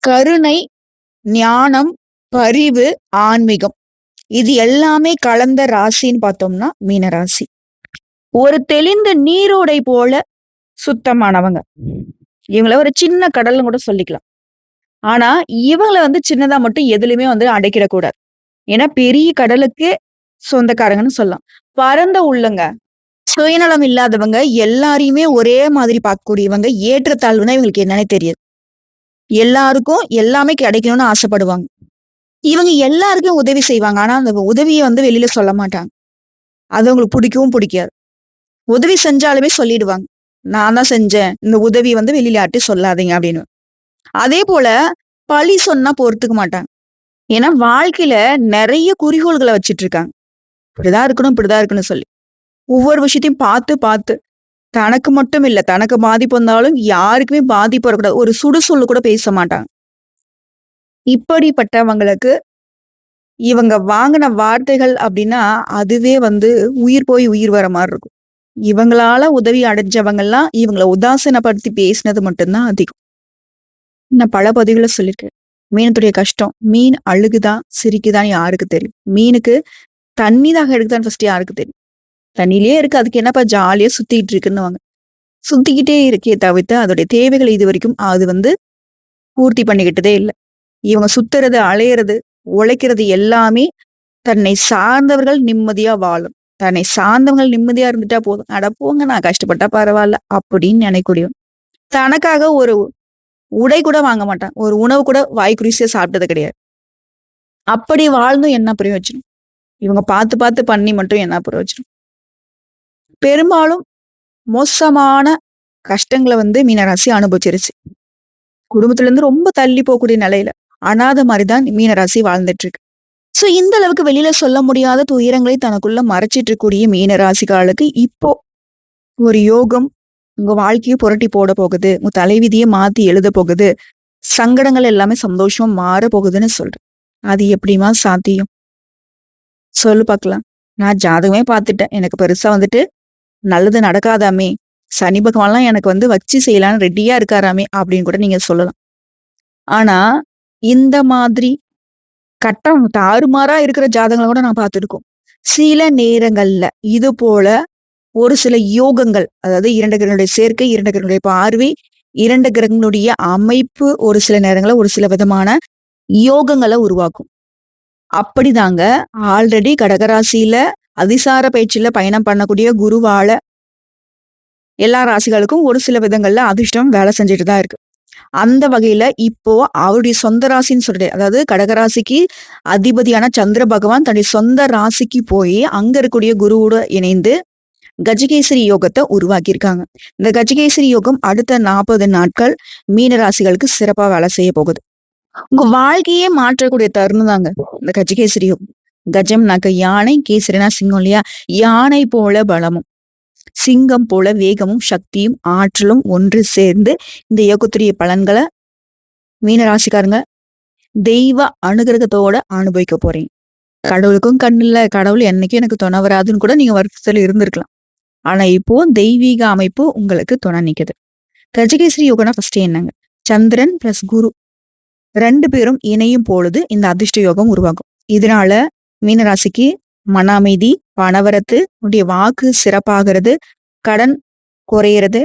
கருணை, ஞானம், பரிவு, ஆன்மீகம். இது எல்லாமே கலந்த ராசின்னு பார்த்தோம்னா மீனராசி. ஒரு தெளிந்த நீரோடை போல சுத்தமானவங்க. இவங்கள ஒரு சின்ன கடல்னு கூட சொல்லிக்கலாம். ஆனா, இவங்கள சின்னதா மட்டும் எதுலயுமே அடைக்கிடக்கூடாது. ஏன்னா, பெரிய கடலுக்கே சொந்தக்காரங்கன்னு சொல்லலாம். பரந்த உள்ளங்க. சுயநலம் இல்லாதவங்க, எல்லாரையுமே ஒரே மாதிரி பார்க்கக்கூடியவங்க. ஏற்றத்தாழ்வுனா இவங்களுக்கு என்னன்னே தெரியாது. எல்லாருக்கும் எல்லாமே கிடைக்கணும்னு ஆசைப்படுவாங்க. இவங்க எல்லாருக்கும் உதவி செய்வாங்க. ஆனா, அந்த உதவிய வெளியில சொல்ல மாட்டாங்க. அது அவங்களுக்கு பிடிக்கவும் பிடிக்காது. உதவி செஞ்சாலுமே சொல்லிடுவாங்க. நான் தான் செஞ்சேன். இந்த உதவி வெளியில யார்ட்டயும் சொல்லாதீங்க அப்படின்னு. அதே போல பழி சொன்னா பொறுத்துக்க மாட்டாங்க. ஏன்னா வாழ்க்கையில நிறைய குறிக்கோள்கள வச்சுட்டு இருக்காங்க. இப்படிதான் இருக்கணும், இப்படிதான் இருக்கணும்னு சொல்லி. ஒவ்வொரு விஷயத்தையும் பார்த்து, பார்த்து தனக்கு மட்டும் இல்ல, தனக்கு பாதிப்பு வந்தாலும் யாருக்குமே பாதிப்பு வரக்கூடாது. ஒரு சுடுசொல்லு கூட பேச மாட்டாங்க. இப்படிப்பட்டவங்களுக்கு இவங்க வாங்கின வார்த்தைகள் அப்படின்னா, அதுவே உயிர் போய் உயிர் வர மாரி இருக்கும். இவங்களால உதவி அடைஞ்சவங்கலாம் இவங்கள உதாசீனப்படுத்தி பேசினது மட்டும் தான் அதிகம். நான் பல பதிவுல சொல்லியிருக்கேன். மீனத்துடைய கஷ்டம். மீன் அழுகுதா, சிரிக்குதான்னு யாருக்கு தெரியும்? மீனுக்கு தண்ணி தாகம் எடுக்குதான்னு ஃபர்ஸ்ட் யாருக்கு தெரியும்? தண்ணியிலேயே இருக்கு. அதுக்கு என்னப்பா ஜாலியா சுத்திட்டு இருக்குன்னுவாங்க. சுத்திக்கிட்டே இருக்கே தவிர்த்து அதோடைய தேவைகள் இதுவரைக்கும் அது பூர்த்தி பண்ணிக்கிட்டதே இல்ல. இவங்க சுத்துறது, அலையறது, உழைக்கிறது எல்லாமே தன்னை சார்ந்தவர்கள் நிம்மதியா வாழும். தன்னை சார்ந்தவர்கள் நிம்மதியா இருந்துட்டா போதும். அட போங்க நான் கஷ்டப்பட்டா பரவால்ல அப்படின்னு நினைக்கக்கூடியவன். தனக்காக ஒரு உடை கூட வாங்க மாட்டான். ஒரு உணவு கூட வாய்க்கு ருசியா சாப்பிட்டது கிடையாது. அப்படி வாழ்ந்தும் என்ன பிரயோஜனம்? இவங்க பார்த்து பார்த்து பண்ணி மட்டும் என்ன பிரயோஜனம்? பெரும்பாலும் மோசமான கஷ்டங்கள மீனராசி அனுபவிச்சிருச்சு. குடும்பத்துல இருந்து ரொம்ப தள்ளி போகக்கூடிய நிலையில. அனாதை மாரிதான் மீனராசி வாழ்ந்துட்டு இருக்கு. சோ இந்த அளவுக்கு வெளியில சொல்ல முடியாத துயரங்களை தனக்குள்ள மறைச்சிட்டு இருக்கக்கூடிய மீனராசிக்காரர்களுக்கு இப்போ ஒரு யோகம் உங்க வாழ்க்கையை புரட்டி போட போகுது. உங்க தலைவிதியை மாத்தி எழுத போகுது. சங்கடங்கள் எல்லாமே சந்தோஷமா மாற போகுதுன்னு சொல்றேன். அது எப்படிம்மா சாத்தியம்? சொல்லு பார்க்கலாம். நான் ஜாதகமே பார்த்துட்டேன். எனக்கு பெருசா நல்லது நடக்காதாமே. சனி பகவான்லாம் எனக்கு வச்சு செய்யலான்னு ரெடியா இருக்காராமே அப்படின்னு கூட நீங்க சொல்லலாம். ஆனா, இந்த மாதிரி கட்டம் தாறுமாறா இருக்கிற ஜாதகங்கள கூட நான் பார்த்துருக்கோம். சில நேரங்கள்ல இது போல ஒரு சில யோகங்கள், அதாவது 2 கிரகங்களுடைய சேர்க்கை, 2 கிரகங்களுடைய பார்வை, 2 கிரகங்களுடைய அமைப்பு ஒரு சில நேரங்கள்ல ஒரு சில விதமான யோகங்கள உருவாக்கும். அப்படிதாங்க ஆல்ரெடி கடகராசியில அதிசார பயிற்சியில பயணம் பண்ணக்கூடிய குருவால எல்லா ராசிகளுக்கும் ஒரு சில விதங்கள்ல அதிர்ஷ்டம் வேலை செஞ்சுட்டு தான் இருக்கு. அந்த வகையில இப்போ அவருடைய சொந்த ராசின்னு சொல்லிட்டு, அதாவது கடகராசிக்கு அதிபதியான சந்திர பகவான் தன்னுடைய சொந்த ராசிக்கு போய் அங்க இருக்கக்கூடிய குருவோட இணைந்து கஜகேசரி யோகத்தை உருவாக்கியிருக்காங்க. இந்த கஜகேசரி யோகம் அடுத்த 40 நாட்கள் மீன ராசிகளுக்கு சிறப்பா வேலை செய்ய போகுது. உங்க வாழ்க்கையே மாற்றக்கூடிய தருணம் தாங்க இந்த கஜகேசரி யோகம். கஜம்னாக்க யானை, கேசரினா சிங்கம் இல்லையா? யானை போல பலமும், சிங்கம் போல வேகமும், சக்தியும், ஆற்றலும் ஒன்று சேர்ந்து இந்த யோகத்துடைய பலன்களை மீனராசிக்காரங்க தெய்வ அனுகிரகத்தோட அனுபவிக்க போறீங்க. கடவுளுக்கும் கண் இல்ல, கடவுள் என்னைக்கும் எனக்கு துணை வராதுன்னு கூட நீங்க வருத்தத்துல இருந்திருக்கலாம். ஆனா இப்போ தெய்வீக அமைப்பு உங்களுக்கு துணை நிக்குது. கஜகேசரி யோகனா ஃபர்ஸ்ட் என்னங்க? சந்திரன் பிளஸ் குரு 2 பேரும் இணையும் பொழுது இந்த அதிர்ஷ்ட யோகம் உருவாகும். இதனால மீனராசிக்கு மன அமைதி, பணவரத்து, உடைய வாக்கு சிறப்பாகிறது, கடன் குறையிறது,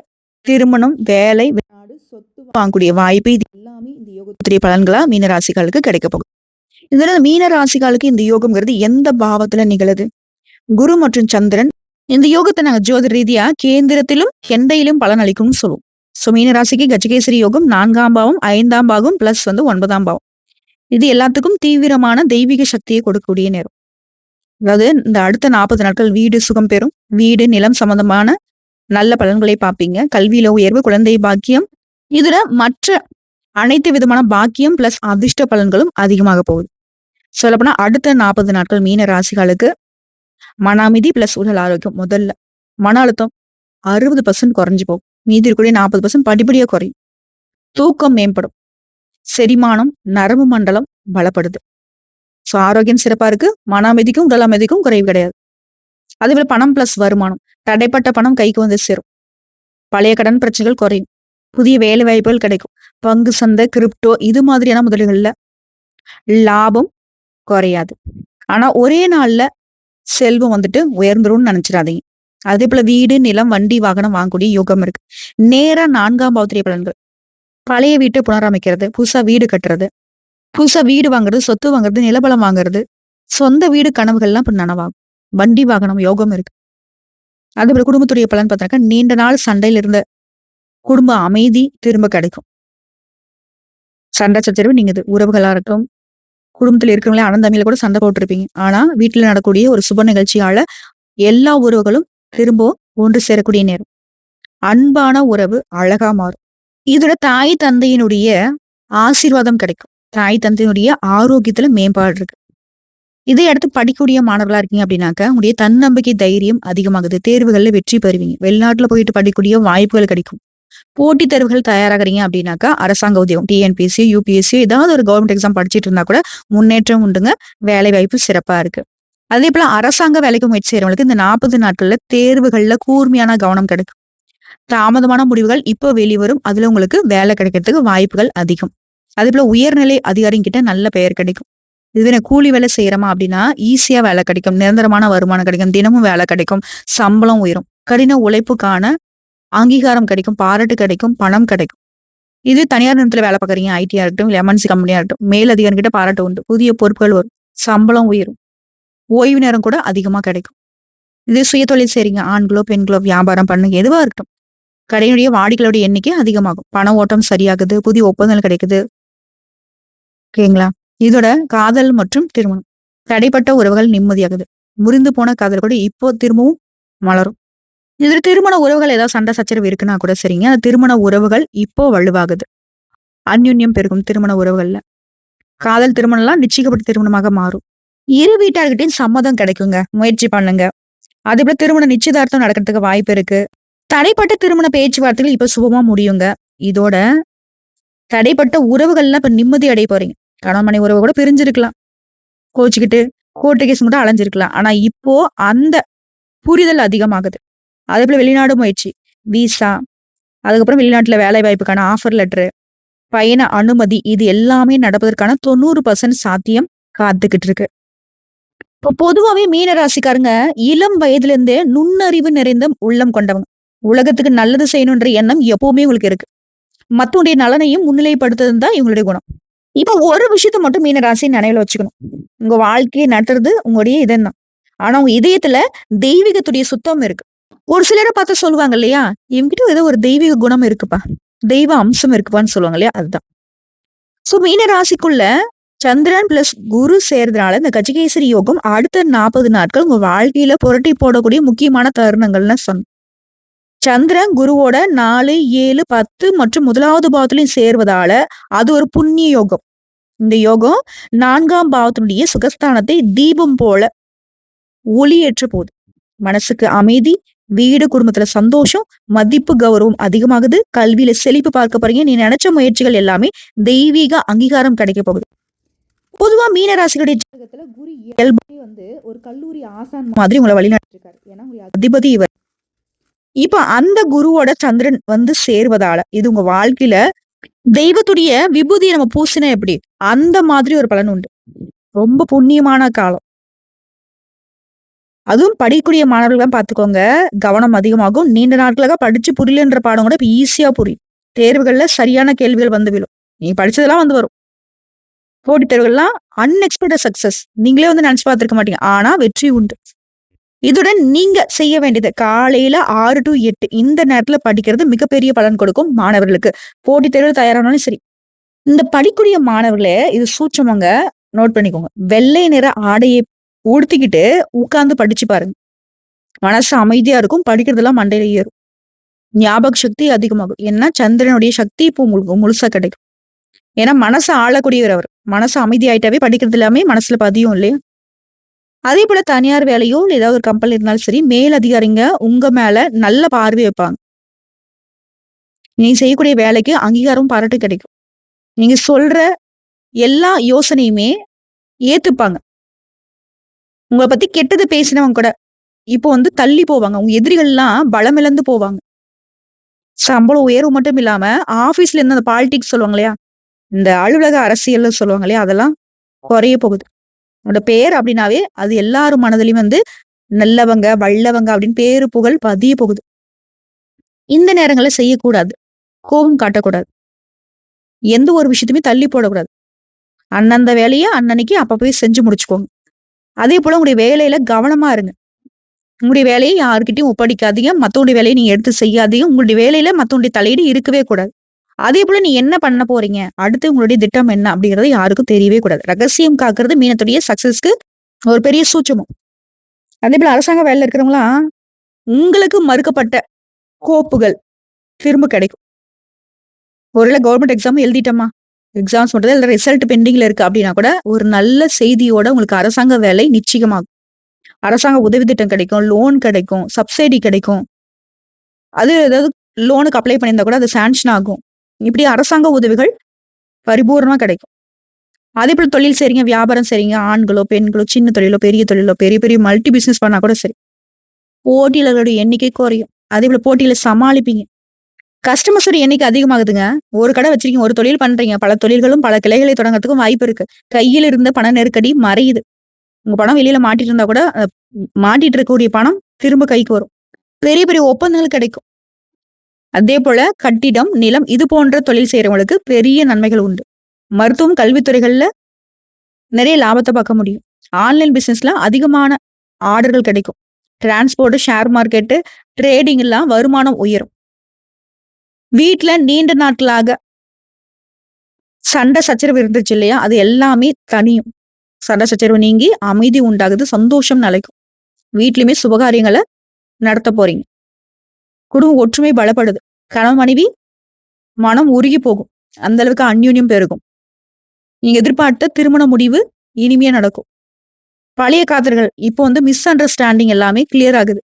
திருமணம், வேலை, வெளிநாடு, சொத்து வாங்கக்கூடிய வாய்ப்பு இது எல்லாமே இந்த யோகத்துடைய பலன்களா மீனராசிகளுக்கு கிடைக்க போகுது. இதுல மீனராசிகளுக்கு இந்த யோகம்ங்கிறது எந்த பாவத்துல நிகழுது? குரு மற்றும் சந்திரன் இந்த யோகத்தை நாங்க ஜோதிட ரீதியா கேந்திரத்திலும் கெண்டையிலும் பலன் அளிக்கும்னு சொல்லுவோம். சோ மீனராசிக்கு கஜகேசரி யோகம் 4ஆம் பாவம், 5ஆம் பாகம் பிளஸ் 9ஆம் பாவம். இது எல்லாத்துக்கும் தீவிரமான தெய்வீக சக்தியை கொடுக்கக்கூடிய நேரம். அதாவது இந்த அடுத்த 40 நாட்கள் வீடு சுகம் பெறும். வீடு, நிலம் சம்பந்தமான நல்ல பலன்களை பார்ப்பீங்க. கல்வியில உயர்வு, குழந்தை பாக்கியம், இதுல மற்ற அனைத்து விதமான பாக்கியம் பிளஸ் அதிர்ஷ்ட பலன்களும் அதிகமாக போகுது. சொல்லப்போனா அடுத்த 40 நாட்கள் மீன ராசிகளுக்கு மன அமைதி பிளஸ் உடல் ஆரோக்கியம். முதல்ல மன அழுத்தம் 60% குறைஞ்சு போகும். மீதி இருக்கக்கூடிய 40% படிப்படியா குறையும். தூக்கம் மேம்படும். செரிமானம், நரம்பு மண்டலம் பலப்படுது. சோ ஆரோக்கியம் சிறப்பா இருக்கு. மன அமைதிக்கும் உடல் அமைதிக்கும் குறைவு கிடையாது. அதே போல பணம் பிளஸ் வருமானம். தடைப்பட்ட பணம் கைக்கு சேரும். பழைய கடன் பிரச்சனைகள் குறையும். புதிய வேலை வாய்ப்புகள் கிடைக்கும். பங்கு சந்தை, கிரிப்டோ இது மாதிரியான முதலீடுகள்ல லாபம் குறையாது. ஆனா ஒரே நாள்ல செல்வம் வந்துட்டு உயர்ந்துரும்னு நினைச்சிடாதீங்க. அதேபோல வீடு, நிலம், வண்டி, வாகனம் வாங்கக்கூடிய யோகம் இருக்கு. நேரா 4ஆம் பாவத்துடைய பலன்கள். பழைய வீட்ட புனரமைக்கிறது, புதுசா வீடு கட்டுறது, புதுசா வீடு வாங்குறது, சொத்து வாங்குறது, நிலபலம் வாங்குறது, சொந்த வீடு கனவுகள்லாம் இப்ப நனவாகும். வண்டி, வாகனம் யோகம் இருக்கு. அதேபோல குடும்பத்துடைய பலன் பார்த்தாக்கா, நீண்ட நாள் சண்டையில இருந்த குடும்ப அமைதி திரும்ப கிடைக்கும். சண்டை சச்சரவு நீங்குது. உறவுகளா இருக்கட்டும், குடும்பத்துல இருக்கிறவங்களே அண்ணன் தம்பியில கூட சண்டை போட்டிருப்பீங்க. ஆனா வீட்டுல நடக்கக்கூடிய ஒரு சுப நிகழ்ச்சியால எல்லா உறவுகளும் திரும்ப ஒன்று சேரக்கூடிய நேரம். அன்பான உறவு அழகா மாறும். இதுல தாய் தந்தையினுடைய ஆசீர்வாதம் கிடைக்கும். தாய் தந்தையினுடைய ஆரோக்கியத்துல மேம்பாடு இருக்கு. இதை அடுத்து படிக்கக்கூடிய மாணவர்களா இருக்கீங்க அப்படின்னாக்க, உங்களுடைய தன்னம்பிக்கை தைரியம் அதிகமாகுது. தேர்வுகள்ல வெற்றி பெறுவீங்க. வெளிநாட்டுல போயிட்டு படிக்கக்கூடிய வாய்ப்புகள் கிடைக்கும். போட்டித் தேர்வுகள் தயாராகுறீங்க அப்படின்னாக்கா, அரசாங்க உத்தியோகம் டிஎன்பிஎஸ்சி, யுபிஎஸ்சி ஏதாவது ஒரு கவர்மெண்ட் எக்ஸாம் படிச்சுட்டு இருந்தா கூட முன்னேற்றம் உண்டுங்க. வேலை வாய்ப்பு சிறப்பா இருக்கு. அதே போல அரசாங்க வேலைக்கு முயற்சி செய்றவங்களுக்கு இந்த 40 நாட்கள்ல தேர்வுகள்ல கூர்மையான கவனம் கிடைக்கும். தாமதமான முடிவுகள் இப்போ வெளிவரும். அதுல உங்களுக்கு வேலை கிடைக்கிறதுக்கு வாய்ப்புகள் அதிகம். அதே போல உயர்நிலை அதிகாரிகிட்ட நல்ல பெயர் கிடைக்கும். இதுவே நான் கூலி வேலை செய்யறோமா அப்படின்னா ஈஸியா வேலை கிடைக்கும். நிரந்தரமான வருமானம் கிடைக்கும். தினமும் வேலை கிடைக்கும். சம்பளம் உயரும். கடின உழைப்புக்கான அங்கீகாரம் கிடைக்கும். பாராட்டு கிடைக்கும். பணம் கிடைக்கும். இது தனியார் நிறுவனத்துல வேலை பார்க்குறீங்க. ஐடியா இருக்கட்டும், இல்ல எம்என்சி கம்பெனியா இருக்கட்டும். மேல் அதிகாரி கிட்ட பாராட்டு உண்டு. புதிய பொறுப்புகள் வரும். சம்பளம் உயரும். ஓய்வு நேரம் கூட அதிகமா கிடைக்கும். இதே சுயதொழில் செய்றீங்க. ஆண்களோ, பெண்களோ வியாபாரம் பண்ணுங்க. எதுவா இருக்கட்டும். கடையினுடைய வாடிக்கையாளருடைய எண்ணிக்கை அதிகமாகும். பண ஓட்டம் சரியாகுது. புதிய ஒப்பந்தங்கள் கிடைக்குது. ஓகேங்களா? இதோட காதல் மற்றும் திருமணம். தடைப்பட்ட உறவுகள் நிம்மதியாகுது. முறிந்து போன காதல் கூட இப்போ திரும்பவும் மலரும். இதுல திருமண உறவுகள் ஏதாவது சண்டை சச்சரவு இருக்குன்னா கூட சரிங்க. அந்த திருமண உறவுகள் இப்போ வலுவாகுது. அந்யுன்யம் பெருகும் திருமண உறவுகள்ல. காதல் திருமணம்லாம் நிச்சயிக்கப்பட்ட திருமணமாக மாறும். இரு வீட்டார்கிட்டயும் சம்மதம் கிடைக்குங்க. முயற்சி பண்ணுங்க. அதேபோல திருமண நிச்சயதார்த்தம் நடக்கிறதுக்கு வாய்ப்பு இருக்கு. தடைப்பட்ட திருமண பேச்சுவார்த்தைகள் இப்ப சுபமா முடியுங்க. இதோட தடைப்பட்ட உறவுகள்லாம் இப்ப நிம்மதி அடைய போறீங்க. கணவன் மனைவி உறவு கூட பிரிஞ்சிருக்கலாம். கோச்சுக்கிட்டு கோர்ட்டு கேஸ் மட்டும் அலைஞ்சிருக்கலாம். ஆனா இப்போ அந்த புரிதல் அதிகமாகுது. அதே போல வெளிநாடு முயற்சி, விசா, அதுக்கப்புறம் வெளிநாட்டுல வேலை வாய்ப்புக்கான ஆஃபர் லெட்டரு, பயண அனுமதி இது எல்லாமே நடப்பதற்கான 90% சாத்தியம் காத்துக்கிட்டு இருக்கு. இப்போ பொதுவாவே மீன ராசிக்காரங்க இளம் வயதுல இருந்தே நுண்ணறிவு நிறைந்த உள்ளம் கொண்டவங்க. உலகத்துக்கு நல்லது செய்யணுன்ற எண்ணம் எப்பவுமே உங்களுக்கு இருக்கு. மத்தவங்களுடைய நலனையும் முன்னிலைப்படுத்துறது தான் இவங்களுடைய குணம். இப்ப ஒரு விஷயத்த மட்டும் மீன ராசி நினைவுல வச்சுக்கணும். உங்க வாழ்க்கையை நடத்துறது உங்களுடைய இதயம் தான். ஆனா உங்க இதயத்துல தெய்வீகத்துடைய சுத்தம் இருக்கு. ஒரு சிலரை பார்த்து சொல்லுவாங்க இல்லையா? இவங்கிட்ட ஏதோ ஒரு தெய்வீக குணம் இருக்குப்பா. தெய்வ அம்சம் இருக்குப்பான்னு சொல்லுவாங்க இல்லையா? அதுதான். சோ மீன ராசிக்குள்ள சந்திரன் பிளஸ் குரு சேர்றதுனால இந்த கஜகேசரி யோகம் அடுத்த 40 நாட்கள் உங்க வாழ்க்கையில புரட்டி போடக்கூடிய முக்கியமான தருணங்கள்னு சொன்னோம். சந்திரன் குருவோட 4, 7, 10 மற்றும் முதலாவது பாவத்திலையும் சேர்வதால அது ஒரு புண்ணிய யோகம். இந்த யோகம் 4ஆம் பாவத்தினுடைய சுகஸ்தானத்தை தீபம் போல ஒளியேற்ற போகுது. மனசுக்கு அமைதி, வீடு குடும்பத்துல சந்தோஷம், மதிப்பு கௌரவம் அதிகமாகுது. கல்வியில செழிப்பு பார்க்க போறீங்க. நீ நினைச்ச முயற்சிகள் எல்லாமே தெய்வீக அங்கீகாரம் கிடைக்க போகுது. பொதுவா மீன ராசிகளுடைய ஜாதகத்துல குரு இயல்பே ஒரு கல்லூரி ஆசான் மாதிரி உங்களை வழிநடத்திட்டு இருக்காரு. ஏன்னா உங்களுடைய அதிபதி இவர். இப்ப அந்த குருவோட சந்திரன் சேர்வதால இது உங்க வாழ்க்கையில தெய்வத்துடைய விபூதியை நம்ம பூசினா எப்படி அந்த மாதிரி ஒரு பலன் உண்டு. ரொம்ப புண்ணியமான காலம். அதுவும் படிக்கக்கூடிய மாணவர்கள் பாத்துக்கோங்க. கவனம் அதிகமாகும். நீண்ட நாட்களாக படிச்சு புரியலன்ற பாடம் கூட இப்ப ஈஸியா புரியும். தேர்வுகள்ல சரியான கேள்விகள் விழும். நீ படிச்சதெல்லாம் வரும். போட்டித் தேர்வுகள்லாம் அன்எக்ஸ்பெக்டட் சக்சஸ். நீங்களே நினைச்சு பார்த்திருக்க மாட்டீங்க. ஆனா வெற்றி உண்டு. இதுடன் நீங்க செய்ய வேண்டியது காலையில 6 to 8 இந்த நேரத்துல படிக்கிறது மிகப்பெரிய பலன் கொடுக்கும் மாணவர்களுக்கு. போட்டித் தேர்வு தயாரானாலும் சரி. இந்த படிக்கூடிய மாணவர்களே இது சூட்சமங்க. நோட் பண்ணிக்கோங்க. வெள்ளை நிற ஆடையை உடுத்திக்கிட்டு உட்கார்ந்து படிச்சு பாருங்க. மனசு அமைதியா இருக்கும். படிக்கிறதெல்லாம் மண்டையில ஏறும். ஞாபக சக்தி அதிகமாகும். ஏன்னா சந்திரனுடைய சக்தி இப்போ உங்களுக்கு முழுசா கிடைக்கும். ஏன்னா மனசை ஆளக்கூடியவர் அவர். மனசு அமைதியாயிட்டாவே படிக்கிறது எல்லாமே மனசுல பதியும் இல்லையா? அதே போல தனியார் வேலையோ இல்ல ஏதாவது ஒரு கம்பெனி இருந்தாலும் சரி, மேல் அதிகாரிங்க உங்க மேல நல்ல பார்வை வைப்பாங்க. நீ செய்யக்கூடிய வேலைக்கு அங்கீகாரம் பாராட்டு கிடைக்கும். நீங்க சொல்ற எல்லா யோசனையுமே ஏத்துப்பாங்க. உங்களை பத்தி கெட்டது பேசினவங்க கூட இப்போ தள்ளி போவாங்க. உங்க எதிரிகள்லாம் பலமிழந்து போவாங்க. சம்பளம் உயர்வு மட்டும் இல்லாம, ஆஃபீஸ்ல இருந்து அந்த பாலிடிக்ஸ் சொல்லுவாங்க இல்லையா? இந்த அலுவலக அரசியல்னு சொல்லுவாங்க இல்லையா? அதெல்லாம் குறைய போகுது. உன்னோட பேர் அப்படின்னாவே, அது எல்லாரும் மனதிலயும் வந்து நல்லவங்க, வல்லவங்க அப்படின்னு பேரு, புகழ் பதிய போகுது. இந்த நேரங்கள்ல செய்யக்கூடாது. கோபம் காட்டக்கூடாது. எந்த ஒரு விஷயத்தையுமே தள்ளி போடக்கூடாது. அந்தந்த வேலைய அன்னன்னைக்கு அப்ப போய் செஞ்சு முடிச்சுக்கோங்க. அதேபோல உங்களுடைய வேலையில கவனமா இருங்க. உங்களுடைய வேலைய யார்கிட்டயும் ஒப்படைக்காதீங்க. மத்தவங்களுடைய வேலைய நீங்க எடுத்து செய்யாதீங்க. உங்களுடைய வேலையில மத்தவங்களுடைய தலையீடு இருக்கவே கூடாது. அதேபோல நீ என்ன பண்ண போறீங்க? அடுத்து உங்களுடைய திட்டம் என்ன? அப்படிங்கிறது யாருக்கும் தெரியவே கூடாது. ரகசியம் காக்கிறது மீனத்துடைய சக்சஸ்க்கு ஒரு பெரிய சூட்சுமம். அதேபோல அரசாங்க வேலையில இருக்கிறவங்கலாம், உங்களுக்கு மறுக்கப்பட்ட கோப்புகள் திரும்ப கிடைக்கும். ஒருவேள கவர்மெண்ட் எக்ஸாம் எழுதிட்டோமா, எக்ஸாம்ஸ் மட்டும் தான் இல்ல ரிசல்ட் பெண்டிங்ல இருக்கு அப்படின்னா கூட, ஒரு நல்ல செய்தியோட உங்களுக்கு அரசாங்க வேலை நிச்சயமாகும். அரசாங்க உதவி திட்டம் கிடைக்கும், லோன் கிடைக்கும், சப்சிடி கிடைக்கும். அது ஏதாவது லோனுக்கு அப்ளை பண்ணியிருந்தா கூட அது சாங்ஷன் ஆகும். இப்படி அரசாங்க உதவிகள் பரிபூரணமா கிடைக்கும். அதேபோல தொழில் செய்றீங்க, வியாபாரம் செய்றீங்க, ஆண்களோ, பெண்களோ, சின்ன தொழிலோ, பெரிய தொழிலோ, பெரிய பெரிய மல்டி பிசினஸ் பண்ணா கூட சரி. போட்டியாளர்களுடைய எண்ணிக்கை குறையும். அதேபோல போட்டியில சமாளிப்பீங்க. கஸ்டமர்ஸோட எண்ணிக்கை அதிகமாகுதுங்க. ஒரு கடை வச்சிருக்கீங்க, ஒரு தொழில் பண்றீங்க. பல தொழில்களும், பல கிளைகளை தொடங்குறதுக்கும் வாய்ப்பு இருக்கு. கையில இருந்த பண நெருக்கடி மறையுது. உங்க பணம் வெளியில மாட்டிட்டு இருந்தா கூட, மாட்டிட்டு இருக்கக்கூடிய பணம் திரும்ப கைக்கு வரும். பெரிய பெரிய ஒப்பந்தங்கள் கிடைக்கும். அதேபோல கட்டிடம், நிலம் இது போன்ற தொழில் செய்றவங்களுக்கு பெரிய நன்மைகள் உண்டு. மருத்துவம், கல்வித்துறைகள்ல நிறைய லாபத்த பார்க்க முடியும். ஆன்லைன் பிசினஸ்ல அதிகமான ஆர்டர்கள் கிடைக்கும். டிரான்ஸ்போர்ட், ஷேர் மார்க்கெட், ட்ரேடிங் எல்லாம் வருமானம் உயரும். வீட்ல நீண்ட நாட்களாக சண்டை சச்சரவு இருந்துச்சு இல்லையா? அது எல்லாமே தணியும். சண்டை சச்சரவு நீங்கி அமைதி உண்டாகுது. சந்தோஷம் நிலைக்கும். வீட்லயுமே சுபகாரியங்கள நடத்த போறீங்க. குடும்ப ஒற்றுமை பலப்படுது. கணவன், மனைவி மனம் உருகி போகும். அந்த அளவுக்கு அந்யோன்யம் பெருகும். நீங்க எதிர்பார்த்த திருமண முடிவு இனிமையா நடக்கும். பழைய காதல்கள் இப்போ வந்து மிஸ் அண்டர்ஸ்டாண்டிங் எல்லாமே கிளியர் ஆகுது.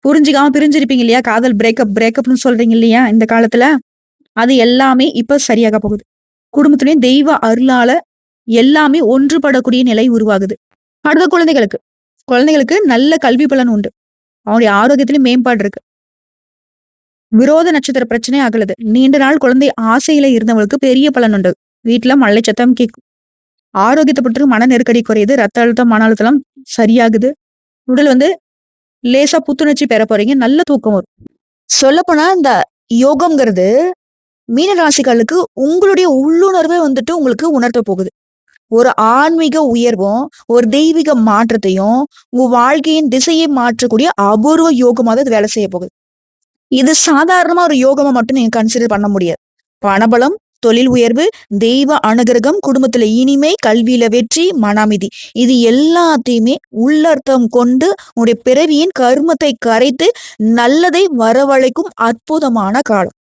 புரிஞ்சுக்காம பிரிஞ்சிருப்பீங்க இல்லையா? காதல் பிரேக்கப்ன்னு சொல்றீங்க இல்லையா? இந்த காலத்துல. அது எல்லாமே இப்ப சரியாக போகுது. குடும்பத்திலயும் தெய்வ அருளால எல்லாமே ஒன்றுபடக்கூடிய நிலை உருவாகுது. அடுத்த குழந்தைகளுக்கு. குழந்தைகளுக்கு நல்ல கல்வி பலன் உண்டு. அவங்களுடைய ஆரோக்கியத்திலும் மேம்பாடு இருக்கு. விரோத நட்சத்திர பிரச்சனை அகலுது. நீண்ட நாள் குழந்தை ஆசையில இருந்தவங்களுக்கு பெரிய பலன் உண்டு. வீட்ல மழலை சத்தம் கேட்கும். ஆரோக்கியத்தை பொறுத்து மன நெருக்கடி குறையுது. ரத்த அழுத்தம், மன அழுத்தம் சரியாகுது. உடல் வந்து லேசா புத்துணர்ச்சி பெற போறீங்க. நல்ல தூக்கம் வரும். சொல்லப்போனா இந்த யோகம்ங்கிறது மீன ராசிகளுக்கு உங்களுடைய உள்ளுணர்வே வந்துட்டு உங்களுக்கு உணர்த்த போகுது. ஒரு ஆன்மீக உயர்வும், ஒரு தெய்வீக மாற்றத்தையும், உங்க வாழ்க்கையின் திசையை மாற்றக்கூடிய அபூர்வ யோகமா தான் இது வேலை செய்ய போகுது. இது சாதாரணமா ஒரு யோகமா மட்டும் நீங்க கன்சிடர் பண்ண முடியாது. பணபலம், தொழில் உயர்வு, தெய்வ அனுகிரகம், குடும்பத்துல இனிமை, கல்வியில வெற்றி, மன அமைதி. இது எல்லாத்தையுமே உள்ளர்த்தம் கொண்டு உங்களுடைய பிறவியின் கருமத்தை கரைத்து நல்லதை வரவழைக்கும் அற்புதமான காலம்.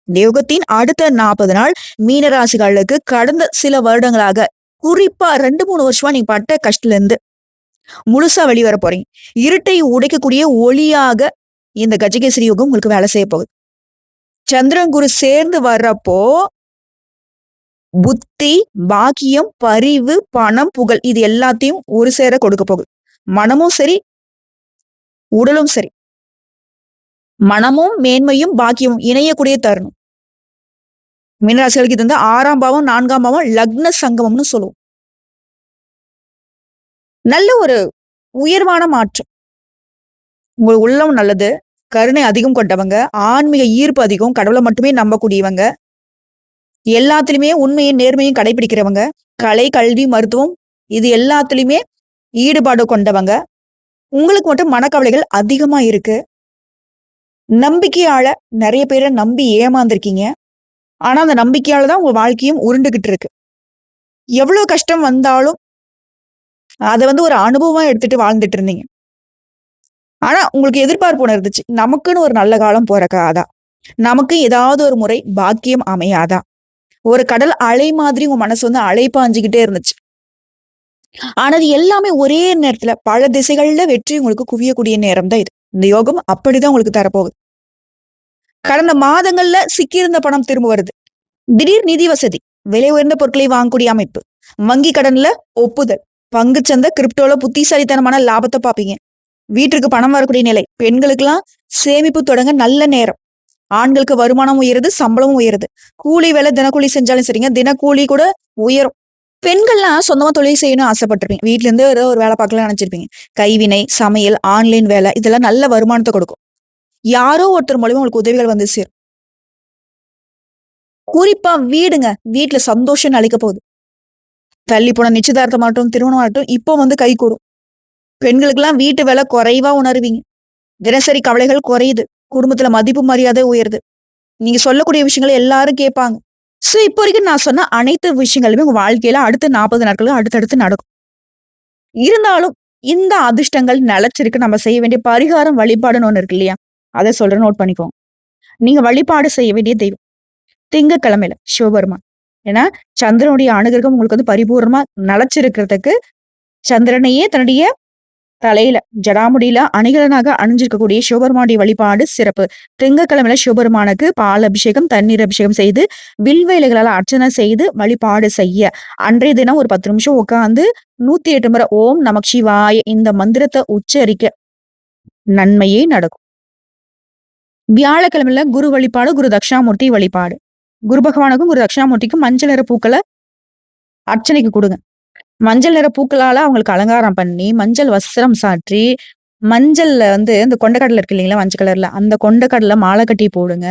இந்த யுகத்தின் அடுத்த 40 நாள் மீனராசிகளுக்கு கடந்த சில வருடங்களாக குறிப்பா 2, 3 வருஷமா நீங்க பட்ட கஷ்டத்துல இருந்து முழுசா வெளிவர போறீங்க. இருட்டை உடைக்கக்கூடிய ஒளியாக இந்த கஜகேசரி யோகம் உங்களுக்கு வேலை செய்ய போகுது. சந்திரன் குரு சேர்ந்து வர்றப்போ புத்தி, பாக்கியம், பரிவு, பணம், புகழ் இது எல்லாத்தையும் ஒரு சேர கொடுக்க போகுது. மனமும் சரி, உடலும் சரி. மனமும், மேன்மையும், பாக்கியமும் இணையக்கூடிய தருணம். மீனராசிகளுக்கு இது வந்து 6ஆம் பாவம், 4ஆம் பாவம், லக்ன சங்கமம்னு சொல்லுவோம். நல்ல ஒரு உயர்வான மாற்றம். உங்க உள்ளம் நல்லது. கருணை அதிகம் கொண்டவங்க, ஆன்மீக ஈர்ப்பு அதிகம், கடவுளை மட்டுமே நம்பக்கூடியவங்க, எல்லாத்துலயுமே உண்மையும் நேர்மையும் கடைபிடிக்கிறவங்க, கலை, கல்வி, மருத்துவம் இது எல்லாத்துலயுமே ஈடுபாடு கொண்டவங்க. உங்களுக்கு மட்டும் மனக்கவலைகள் அதிகமா இருக்கு. நம்பிக்கையால நிறைய பேரை நம்பி ஏமாந்துருக்கீங்க. ஆனா அந்த நம்பிக்கையால தான் உங்க வாழ்க்கையும் உருண்டுகிட்டு இருக்கு. எவ்வளவு கஷ்டம் வந்தாலும் அதை வந்து ஒரு அனுபவமா எடுத்துட்டு வாழ்ந்துட்டு இருந்தீங்க. ஆனா உங்களுக்கு எதிர்பார்ப்பு ஒண்ணு இருந்துச்சு. நமக்குன்னு ஒரு நல்ல காலம் பொறக்காதா? நமக்கு ஏதாவது ஒரு முறை பாக்கியம் அமையாதா? ஒரு கடல் அலை மாதிரி உங்க மனசு வந்து அலைப்பாஞ்சுக்கிட்டே இருந்துச்சு. ஆனா அது எல்லாமே ஒரே நேரத்துல பல திசைகள்ல வெற்றி உங்களுக்கு குவியக்கூடிய நேரம் தான் இது. இந்த யோகம் அப்படிதான் உங்களுக்கு தரப்போகுது. கடந்த மாதங்கள்ல சிக்கியிருந்த பணம் திரும்ப வருது. திடீர் நிதி வசதி, விலை உயர்ந்த பொருட்களை வாங்கக்கூடிய அமைப்பு, வங்கி கடன்ல ஒப்புதல், பங்குச்சந்தை, கிரிப்டோல புத்திசாலித்தனமான லாபத்தை பார்ப்பீங்க. வீட்டிற்கு பணம் வரக்கூடிய நிலை, பெண்களுக்கெல்லாம் சேமிப்பு தொடங்க நல்ல நேரம். ஆண்களுக்கு வருமானம் உயருது, சம்பளமும் உயருது. கூலி வேலை தினக்கூலி செஞ்சாலும் சரிங்க, தினக்கூலி கூட உயரும். பெண்கள்லாம் சொந்தமா தொழில் செய்யணும்னு ஆசைப்பட்டிருப்பீங்க. வீட்ல இருந்து ஏதோ ஒரு வேலை பார்க்கலாம்னு நினைச்சிருப்பீங்க. கைவினை, சமையல், ஆன்லைன் வேலை இதெல்லாம் நல்ல வருமானத்த கொடுக்கும். யாரோ ஒருத்தர் மூலியமா உங்களுக்கு உதவிகள் வந்து சேரும். குறிப்பா வீடுங்க. வீட்ல சந்தோஷம் அளிக்க போகுது. தள்ளி போன நிச்சயதார்த்தமாகட்டும், திருமணமாகட்டும் இப்போ வந்து கைகூடும். பெண்களுக்கெல்லாம் வீட்டு வேலை குறைவா உணருவீங்க. தினசரி கவலைகள் குறையுது. குடும்பத்துல மதிப்பு மரியாதை உயருது. நீங்க சொல்லக்கூடிய விஷயங்கள எல்லாரும் கேட்பாங்க. சோ, இப்போ வரைக்கும் நான் சொன்ன அனைத்து விஷயங்களுமே உங்க வாழ்க்கையில அடுத்த 40 நாட்களுக்கு அடுத்தடுத்து நடக்கும். இருந்தாலும் இந்த அதிர்ஷ்டங்கள் நிலைச்சிருக்கு. நம்ம செய்ய வேண்டிய பரிகாரம் வழிபாடுன்னு ஒண்ணு இருக்கு இல்லையா? அத சொல்றேன் நோட் பண்ணிக்கோங்க. நீங்க வழிபாடு செய்ய வேண்டிய தெய்வம். திங்கட்கிழமையில சிவபெருமான். ஏன்னா, சந்திரனுடைய அனுகிரகம் உங்களுக்கு வந்து பரிபூரணமா நிலைச்சிருக்கிறதுக்கு சந்திரனையே தன்னுடைய தலையில ஜடாமுடியில அணிகலனாக அணிஞ்சிருக்கக்கூடிய சிவபெருமானுடைய வழிபாடு சிறப்பு. திங்கட்கிழமையில சிவபெருமானுக்கு பால் அபிஷேகம், தண்ணீர் அபிஷேகம் செய்து, வில்வ இலைகளால அர்ச்சனை செய்து வழிபாடு செய்ய, அன்றைய தினம் ஒரு 10 நிமிஷம் உட்கார்ந்து 108 முறை ஓம் நமக் சிவாய இந்த மந்திரத்த உச்சரிக்க நன்மையே நடக்கும். வியாழக்கிழமையில குரு வழிபாடு, குரு தட்சிணாமூர்த்தி வழிபாடு. குரு பகவானுக்கும், குரு தட்சிணாமூர்த்திக்கும் மஞ்சள் நிற பூக்கள அர்ச்சனைக்கு குடுங்க. மஞ்சள் நிற பூக்களால அவங்களுக்கு அலங்காரம் பண்ணி, மஞ்சள் வஸ்திரம் சாற்றி, மஞ்சள்ல வந்து இந்த கொண்டைக்கடலை இருக்கு இல்லைங்களா? மஞ்சள் கலர்ல. அந்த கொண்டைக்கடல மாலை கட்டி போடுங்க.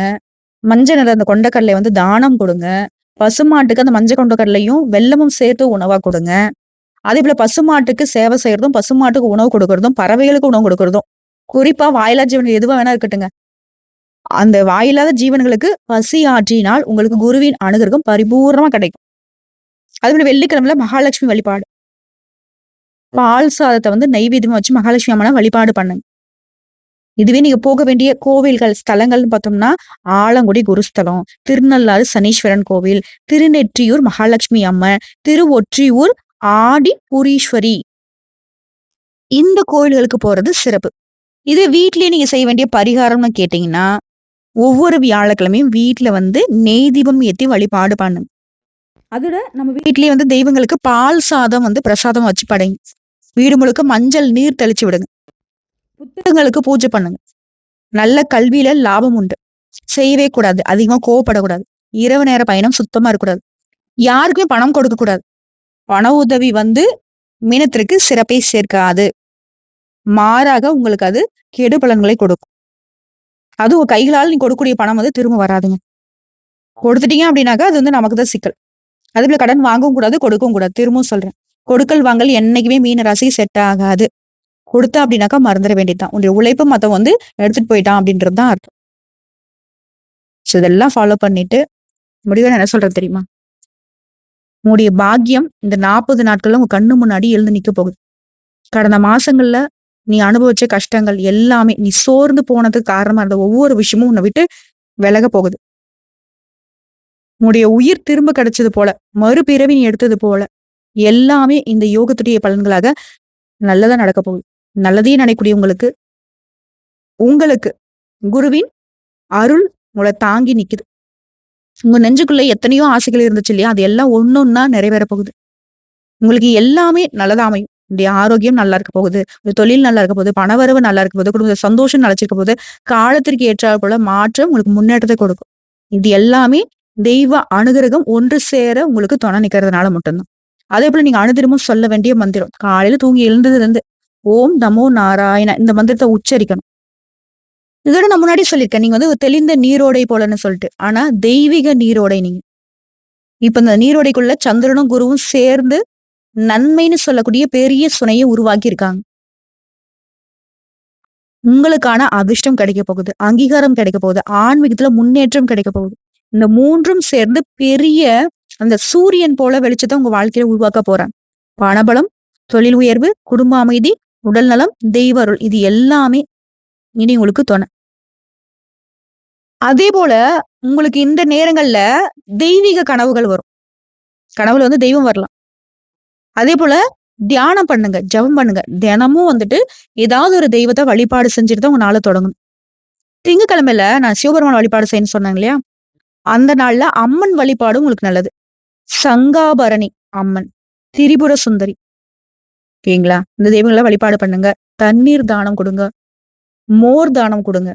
மஞ்சள் நிற அந்த கொண்டைக்கடலைய வந்து தானம் குடுங்க. பசுமாட்டுக்கு அந்த மஞ்சள் கொண்டைக்கடலையும், வெல்லமும் சேர்த்து உணவா குடுங்க. அதேபோல பசுமாட்டுக்கு சேவை செய்யறதும், பசுமாட்டுக்கு உணவு கொடுக்கறதும், பறவைகளுக்கு உணவு கொடுக்கறதும், குறிப்பா வாயில்லா ஜீவன் எதுவா வேணா இருக்கட்டுங்க. அந்த வாயில்லாத ஜீவன்களுக்கு பசி ஆற்றினால் உங்களுக்கு குருவின் அனுகிரகம் பரிபூரணமா கிடைக்கும். அதேபோல வெள்ளிக்கிழமையில மகாலட்சுமி வழிபாடு. பால் சாதத்த வந்து நைவேத்தியமா வச்சு மகாலட்சுமி அம்மன வழிபாடு பண்ணுங்க. இதுவே நீங்க போக வேண்டிய கோவில்கள், ஸ்தலங்கள்னு பார்த்தோம்னா, ஆலங்குடி குருஸ்தலம், திருநள்ளாறு சனீஸ்வரன் கோவில், திருநெற்றியூர் மகாலட்சுமி அம்மன், திருவொற்றியூர் ஆடிபுரீஸ்வரி. இந்த கோயில்களுக்கு போறது சிறப்பு. இதே வீட்லயே நீங்க செய்ய வேண்டிய பரிகாரம்னு கேட்டீங்கன்னா, ஒவ்வொரு வியாழக்கிழமையும் வீட்ல வந்து நெய் தீபம் ஏத்தி வழிபாடு பண்ணுங்க. அதோட நம்ம வீட்லயே வந்து தெய்வங்களுக்கு பால் சாதம் வந்து பிரசாதம் வச்சு படைங்க. வீடு முழுக்க மஞ்சள் நீர் தெளிச்சு விடுங்க. புத்தகங்களுக்கு பூஜை பண்ணுங்க. நல்ல கல்வியில லாபம் உண்டு. செய்யவே கூடாது. அதிகமா கோவப்படக்கூடாது. இரவு நேர பயணம் சுத்தமா இருக்கக்கூடாது. யாருக்குமே பணம் கொடுக்க கூடாது. பண உதவி வந்து மீனத்திற்கு சிறப்பை சேர்க்காது. மாறாக உங்களுக்கு அது கெடு பலன்களை கொடுக்கும். அதுவும் உங்க கைகளால நீங்க கொடுக்கக்கூடிய பணம் வந்து திரும்ப வராதுங்க. கொடுத்துட்டீங்க அப்படின்னாக்கா அது வந்து நமக்கு தான் சிக்கல். அதேபோல கடன் வாங்கவும் கூடாது, கொடுக்கவும் கூடாது. திரும்பவும் சொல்றேன். கொடுக்கல் வாங்கல் என்னைக்குமே மீன ராசிக்கு செட் ஆகாது. கொடுத்தா அப்படின்னாக்கா மறந்துட வேண்டியதுதான். உன்னுடைய உழைப்ப மத்தவன் வந்து எடுத்துட்டு போயிட்டான் அப்படின்றது தான் அர்த்தம். சோ இதெல்லாம் ஃபாலோ பண்ணிட்டு முடிவா நான் என்ன சொல்றேன் தெரியுமா? உன்னுடைய பாக்கியம் இந்த 40 நாட்கள்ல உங்க கண்ணு முன்னாடி எழுந்து நிக்க போகுது. கடந்த மாசங்கள்ல நீ அனுபவிச்ச கஷ்டங்கள் எல்லாமே, நீ சோர்ந்து போனதுக்கு காரணமா இருந்த ஒவ்வொரு விஷயமும் உன்னை விட்டு விலக போகுது. உன்னுடைய உயிர் திரும்ப கிடைச்சது போல, மறுபிறவி நீ எடுத்தது போல, எல்லாமே இந்த யோகத்துடைய பலன்களாக நல்லதா நடக்க போகுது. நல்லதையே நினைக்கக்கூடிய உங்களுக்கு உங்களுக்கு குருவின் அருள் உங்கள தாங்கி நிக்குது. உங்க நெஞ்சுக்குள்ள எத்தனையோ ஆசைகள் இருந்துச்சு இல்லையா? அது எல்லாம் ஒண்ணொன்னா நிறைவேற போகுது. உங்களுக்கு எல்லாமே நல்லதா அமையும். உங்களுடைய ஆரோக்கியம் நல்லா இருக்க போகுது. உங்க தொழில் நல்லா இருக்க போகுது. பணவரவு நல்லா இருக்க போகுது. குடும்பத்துல சந்தோஷம் நிலைச்சிருக்க போகுது. காலத்திற்கு ஏற்றாற் போல மாற்றம் உங்களுக்கு முன்னேற்றத்தை கொடுக்கும். இது எல்லாமே தெய்வ அனுகிரகம் ஒன்று சேர உங்களுக்கு துணை நிக்கிறதுனால மட்டும்தான். அதே போல நீங்க அனுதினமும் சொல்ல வேண்டிய மந்திரம். காலையில தூங்கி எழுந்ததுல இருந்து ஓம் நமோ நாராயண இந்த மந்திரத்தை உச்சரிக்கணும். இதோட நான் முன்னாடி சொல்லியிருக்கேன். நீங்க வந்து ஒரு தெளிந்த நீரோடை போலன்னு சொல்லிட்டு. ஆனா தெய்வீக நீரோடை நீங்க. இப்ப இந்த நீரோடைக்குள்ள சந்திரனும் குருவும் சேர்ந்து நன்மைன்னு சொல்லக்கூடிய பெரிய சுனையை உருவாக்கி இருக்காங்க. உங்களுக்கான அதிர்ஷ்டம் கிடைக்க போகுது. அங்கீகாரம் கிடைக்க போகுது. ஆன்மீகத்துல முன்னேற்றம் கிடைக்க போகுது. இந்த 3ம் சேர்ந்து பெரிய அந்த சூரியன் போல வெளிச்சத்த உங்க வாழ்க்கையில உருவாக்க போறாங்க. பணபலம், தொழில் உயர்வு, குடும்ப அமைதி, உடல் நலம், தெய்வ அருள் இது எல்லாமே இனி உங்களுக்கு துணை. அதே போல உங்களுக்கு இந்த நேரங்கள்ல தெய்வீக கனவுகள் வரும். கனவுல வந்து தெய்வம் வரலாம். அதே போல தியானம் பண்ணுங்க, ஜெபம் பண்ணுங்க. தினமும் வந்துட்டு ஏதாவது ஒரு தெய்வத்த வழிபாடு செஞ்சுட்டு தான் உங்க நாள தொடங்கணும். திங்கட்கிழமையில நான் சிவபெருமான் வழிபாடு செய்யணும்னு சொன்னேங்க இல்லையா? அந்த நாள்ல அம்மன் வழிபாடு உங்களுக்கு நல்லது. சங்காபரணி அம்மன், திரிபுர சுந்தரி ஓகேங்களா? இந்த தெய்வங்கள வழிபாடு பண்ணுங்க. தண்ணீர் தானம் கொடுங்க. மோர் தானம் கொடுங்க.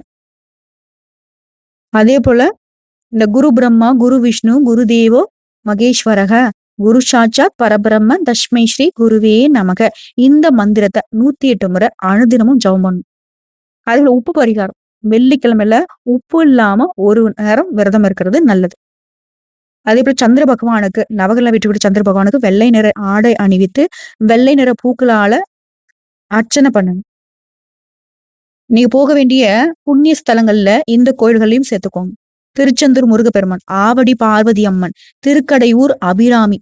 அதே போல இந்த குரு பிரம்மா, குரு விஷ்ணு, குரு தேவோ மகேஸ்வரக, குரு சாட்சாத் பரபிரம்ம தஸ்மை ஸ்ரீ குருவே நமக. இந்த மந்திரத்தை 108 முறை அனுதினமும் ஜெபம் பண்ணணும். அதுல உப்பு பரிகாரம். வெள்ளிக்கிழமையில உப்பு இல்லாம ஒரு நேரம் விரதம் இருக்கிறது நல்லது. அதே போல சந்திர பகவானுக்கு நவகிரக வீட்டு சந்திர பகவானுக்கு வெள்ளை நிற ஆடை அணிவித்து வெள்ளை நிற பூக்களால அர்ச்சனை பண்ணுங்க. நீங்க போக வேண்டிய புண்ணிய ஸ்தலங்கள்ல இந்த கோயில்களையும் சேர்த்துக்கோங்க. திருச்செந்தூர் முருகப்பெருமான், ஆவடி பார்வதி அம்மன், திருக்கடையூர் அபிராமி.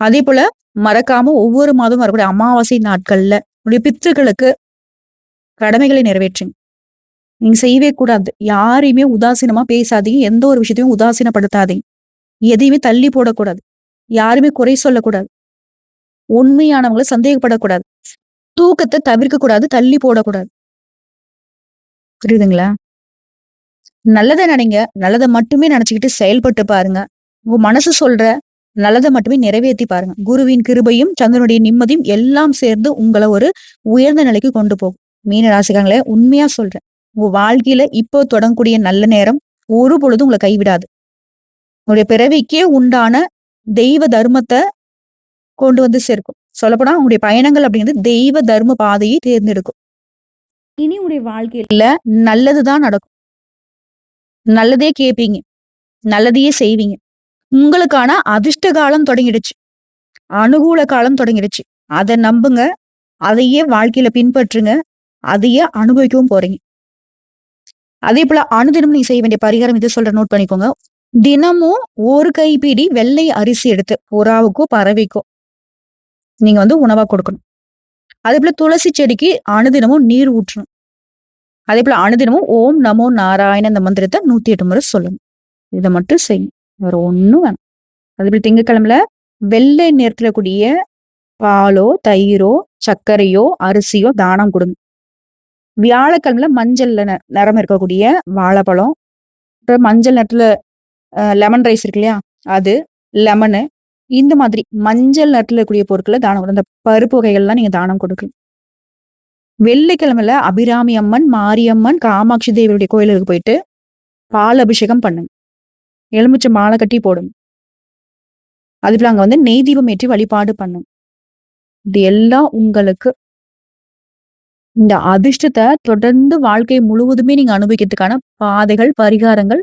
அதே போல மறக்காம ஒவ்வொரு மாதம் வரக்கூடிய அமாவாசை நாட்கள்ல உடைய பித்ருக்களுக்கு கடமைகளை நிறைவேற்றுங்க. நீங்க செய்யவே கூடாது. யாரையுமே உதாசீனமா பேசாதீங்க. எந்த ஒரு விஷயத்தையும் உதாசீனப்படுத்தாதீங்க. எதையுமே தள்ளி போடக்கூடாது. யாருமே குறை சொல்லக்கூடாது. உண்மையானவங்களை சந்தேகப்படக்கூடாது. தூக்கத்தை தவிர்க்க கூடாது. தள்ளி போடக்கூடாது. புரியுதுங்களா? நல்லதை நினைங்க. நல்லதை மட்டுமே நினைச்சுக்கிட்டு செயல்பட்டு பாருங்க. உங்க மனசு சொல்ற நல்லதை மட்டுமே நிறைவேற்றி பாருங்க. குருவின் கிருபையும் சந்திரனுடைய நிம்மதியும் எல்லாம் சேர்ந்து உங்களை ஒரு உயர்ந்த நிலைக்கு கொண்டு போகும். மீன ராசிக்காரங்களே, உண்மையா சொல்றேன். உங்க வாழ்க்கையில இப்போ தொடங்கக்கூடிய நல்ல நேரம் ஒரு பொழுதும் உங்களை கைவிடாது. உங்களுடைய பிறவிக்கே உண்டான தெய்வ தர்மத்தை கொண்டு வந்து சேர்க்கும். சொல்லப்போனா உங்களுடைய பயணங்கள் அப்படிங்கிறது தெய்வ தர்ம பாதையை தேர்ந்தெடுக்கும். இனி உங்களுடைய வாழ்க்கையில நல்லதுதான் நடக்கும். நல்லதே கேட்பீங்க. நல்லதையே செய்வீங்க. உங்களுக்கான அதிர்ஷ்ட காலம் தொடங்கிடுச்சு. அனுகூல காலம் தொடங்கிடுச்சு. அதை நம்புங்க. அதையே வாழ்க்கையில பின்பற்றுங்க. அதையே அனுபவிக்கவும் போறீங்க. அதே போல அனுதினம் நீங்க செய்ய வேண்டிய பரிகாரம் இது சொல்ற நோட் பண்ணிக்கோங்க. தினமும் ஒரு கைப்பிடி வெள்ளை அரிசி எடுத்து புறாவுக்கோ பறவைக்கோ நீங்க உணவா கொடுக்கணும். அதே போல துளசி செடிக்கு அனுதினமும் நீர் ஊற்றணும். அதே போல அனுதினமும் ஓம் நமோ நாராயண இந்த மந்திரத்தை 108 முறை சொல்லணும். இதை மட்டும் செய்யும். வேற ஒண்ணும் வேணும். அதே போல திங்கட்கிழமையில வெள்ளை நிறத்துல கூடிய பாலோ தயிரோ சர்க்கரையோ அரிசியோ தானம் கொடுங்க. வியாழக்கிழமையில மஞ்சள்ல நிறம் இருக்கக்கூடிய வாழைப்பழம், அப்புறம் மஞ்சள் நிறத்துல லெமன் ரைஸ் இருக்கு இல்லையா, அது லெமனு, இந்த மாதிரி மஞ்சள் நிறத்துல இருக்கக்கூடிய பொருட்களை தானம் கொடுங்க. இந்த பருப்பு வகைகள்லாம் நீங்க தானம் கொடுக்கலாம். வெள்ளிக்கிழமையில அபிராமி அம்மன், மாரியம்மன், காமாட்சி தேவியுடைய கோயிலுக்கு போயிட்டு பால் அபிஷேகம் பண்ணுங்க. எலுமிச்சை மாலை கட்டி போடுங்க. அதுல அங்க நெய் தீபம் ஏற்றி வழிபாடு பண்ணுங்க. இது எல்லாம் உங்களுக்கு இந்த அதிர்ஷ்டத்தை தொடர்ந்து வாழ்க்கை முழுவதுமே நீங்க அனுபவிக்கிறதுக்கான பாதைகள், பரிகாரங்கள்,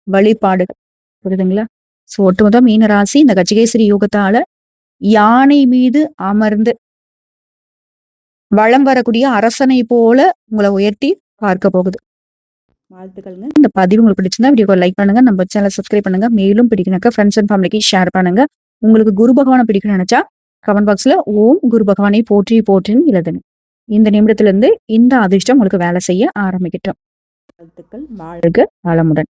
வழிபாடுகள். புரியுதுங்களா? சோ ஒட்டுமொத்த மீனராசி இந்த கஜகேசரி யோகத்தால யானை மீது அமர்ந்து வளம் வரக்கூடிய அரசனை போல உங்களை உயர்த்தி பார்க்க போகுது. வாழ்த்துக்கள்ங்க. இந்த பதிவு உங்களுக்கு பிடிச்சிருந்தா வீடியோ லைக் பண்ணுங்க, நம்ம சேனல் சப்ஸ்கிரைப் பண்ணுங்க. மேலும் பிடிக்கணுக்கா ஃப்ரெண்ட்ஸ் அண்ட் ஃபேமிலிக்கு ஷேர் பண்ணுங்க. உங்களுக்கு குரு பகவானை பிடிக்கணும்னு நினைச்சா கமெண்ட் பாக்ஸ்ல ஓம் குரு பகவானை போற்றி போற்றின்னு எழுதுங்க. இந்த நிமிடத்துல இருந்து இந்த அதிர்ஷ்டம் உங்களுக்கு வேலை செய்ய ஆரம்பிக்கட்டும். வாழ்த்துக்கள். வாழ்க வளமுடன்.